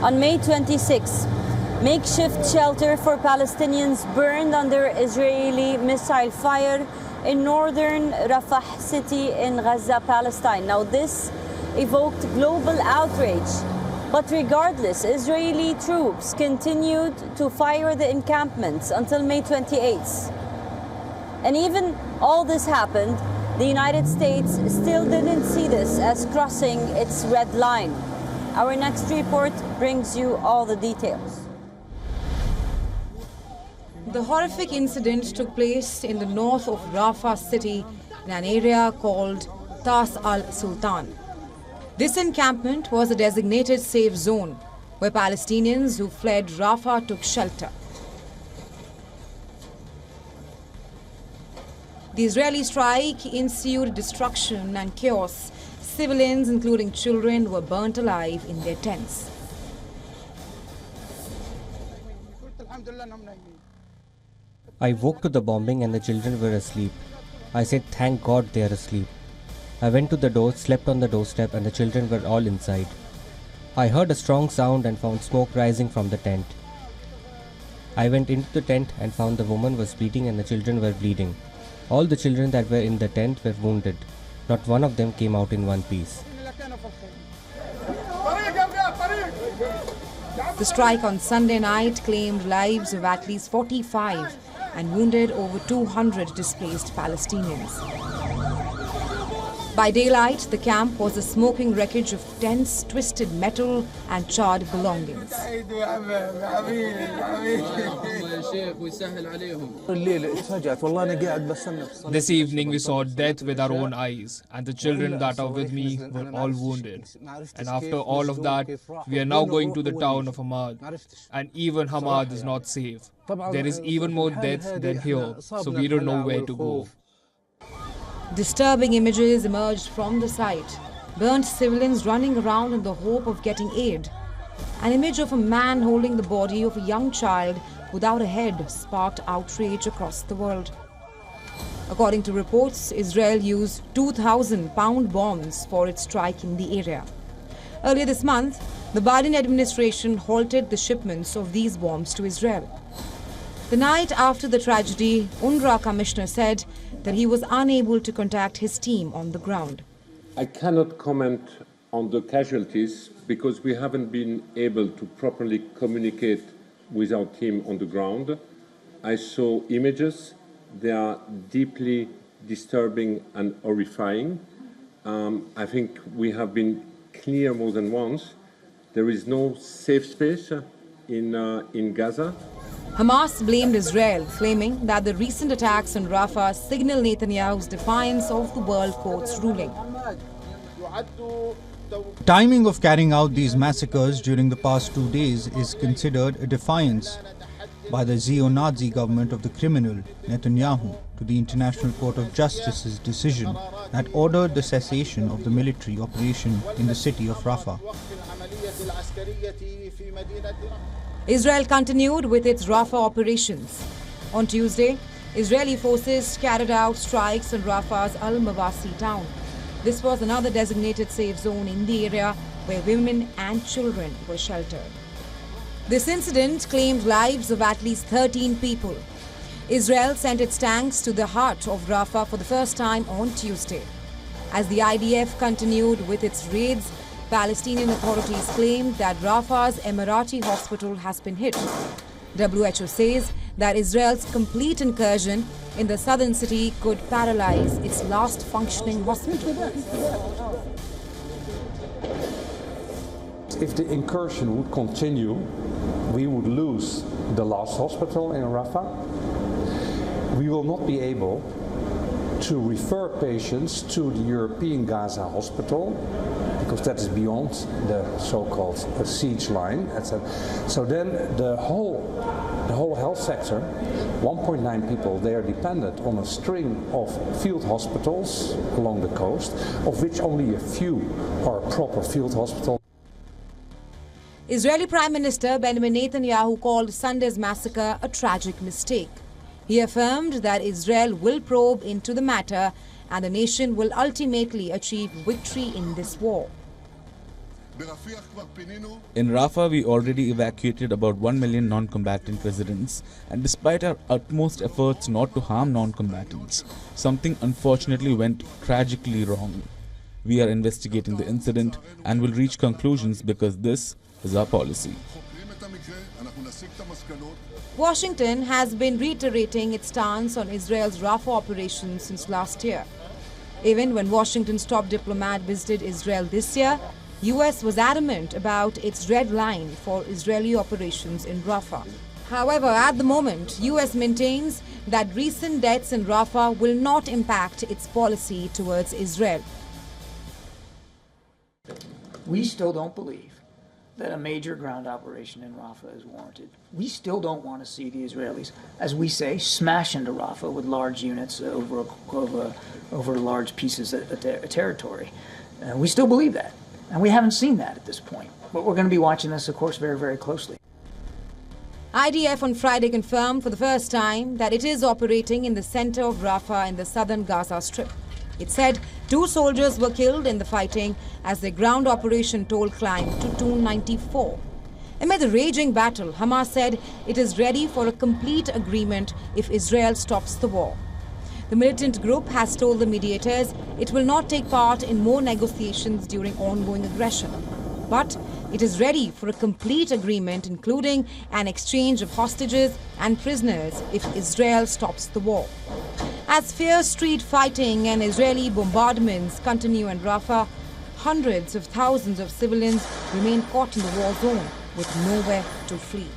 On May 26, makeshift shelter for Palestinians burned under Israeli missile fire in northern Rafah city in Gaza, Palestine. Now this evoked global outrage. But regardless, Israeli troops continued to fire the encampments until May 28th. And even all this happened, the United States still didn't see this as crossing its red line. Our next report brings you all the details. The horrific incident took place in the north of Rafah city in an area called Tas al-Sultan. This encampment was a designated safe zone where Palestinians who fled Rafah took shelter. The Israeli strike ensued destruction and chaos. Civilians, including children, were burnt alive in their tents. I woke to the bombing and the children were asleep. I said, thank God they are asleep. I went to the door, slept on the doorstep, and the children were all inside. I heard a strong sound and found smoke rising from the tent. I went into the tent and found the woman was bleeding and the children were bleeding. All the children that were in the tent were wounded. Not one of them came out in one piece. The strike on Sunday night claimed lives of at least 45 and wounded over 200 displaced Palestinians. By daylight, the camp was a smoking wreckage of tents, twisted metal and charred belongings. This evening we saw death with our own eyes, and the children that are with me were all wounded. And after all of that, we are now going to the town of Hamad, and even Hamad is not safe. There is even more death than here, so we don't know where to go. Disturbing images emerged from the site. Burnt civilians running around in the hope of getting aid. An image of a man holding the body of a young child without a head sparked outrage across the world. According to reports, Israel used 2,000-pound bombs for its strike in the area. Earlier this month, the Biden administration halted the shipments of these bombs to Israel. The night after the tragedy, UNRWA commissioner said that he was unable to contact his team on the ground. I cannot comment on the casualties because we haven't been able to properly communicate with our team on the ground. I saw images. They are deeply disturbing and horrifying. I think we have been clear more than once. There is no safe space in Gaza. Hamas blamed Israel, claiming that the recent attacks on Rafah signal Netanyahu's defiance of the World Court's ruling. Timing of carrying out these massacres during the past 2 days is considered a defiance by the neo-Nazi government of the criminal Netanyahu to the International Court of Justice's decision that ordered the cessation of the military operation in the city of Rafah. Israel continued with its Rafah operations. On Tuesday, Israeli forces carried out strikes on Rafah's Al-Mawasi town. This was another designated safe zone in the area where women and children were sheltered. This incident claimed lives of at least 13 people. Israel sent its tanks to the heart of Rafah for the first time on Tuesday. As the IDF continued with its raids, Palestinian authorities claimed that Rafah's Emirati hospital has been hit. WHO says that Israel's complete incursion in the southern city could paralyze its last functioning hospital. If the incursion would continue, we would lose the last hospital in Rafah. We will not be able to refer patients to the European Gaza hospital because that is beyond the so-called siege line. So then the whole health sector, 1.9 people, they are dependent on a string of field hospitals along the coast, of which only a few are proper field hospitals. Israeli Prime Minister Benjamin Netanyahu called Sunday's massacre a tragic mistake. He affirmed that Israel will probe into the matter and the nation will ultimately achieve victory in this war. In Rafah, we already evacuated about 1 million non-combatant residents, and despite our utmost efforts not to harm non-combatants, something unfortunately went tragically wrong. We are investigating the incident and will reach conclusions because this is our policy. Washington has been reiterating its stance on Israel's Rafah operation since last year. Even when Washington's top diplomat visited Israel this year, US was adamant about its red line for Israeli operations in Rafah. However, at the moment, US maintains that recent deaths in Rafah will not impact its policy towards Israel. We still don't believe that a major ground operation in Rafah is warranted. We still don't want to see the Israelis, as we say, smash into Rafah with large units over large pieces of territory. We still believe that. And we haven't seen that at this point. But we're going to be watching this, of course, very, very closely. IDF on Friday confirmed for the first time that it is operating in the center of Rafah in the southern Gaza Strip. It said 2 soldiers were killed in the fighting as their ground operation toll climbed to 294. Amid the raging battle, Hamas said it is ready for a complete agreement if Israel stops the war. The militant group has told the mediators it will not take part in more negotiations during ongoing aggression. But it is ready for a complete agreement, including an exchange of hostages and prisoners if Israel stops the war. As fierce street fighting and Israeli bombardments continue in Rafah, hundreds of thousands of civilians remain caught in the war zone with nowhere to flee.